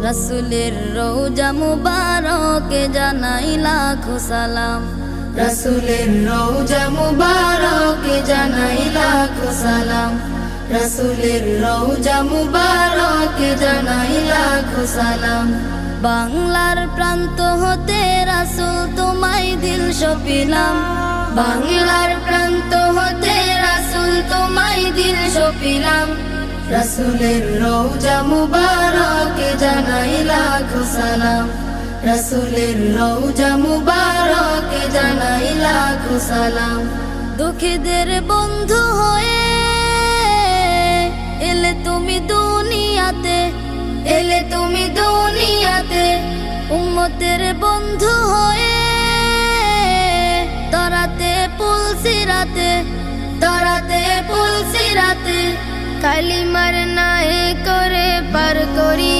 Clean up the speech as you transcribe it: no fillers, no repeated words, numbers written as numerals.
রাসূলের রওজা মুবারকে জানাই লাখো সালাম। রাসূলের রওজা মুবারকে জানাই লাখো সালাম। রাসূলের রওজা মুবারকে জানাই লাখো সালাম। বাংলার প্রান্ত হতে রাসূল তোমায় দিল সপিলাম। বাংলার প্রান্ত হতে রাসূল তোমায় দিল সপিলাম। রাসূলের রওজা মুবারকে জানাই লাখো সালাম। রাসূলের রওজা মুবারকে জানাই লাখো সালাম। দুঃখীদের বন্ধু হয়ে এলে তুমি দুনিয়াতে, এলে তুমি দুনিয়াতে। উম্মতের বন্ধু হয়ে তরাতে পুলসিরাতে, তরাতে পুলসিরাতে। কালিমার নায়ে করে পার করি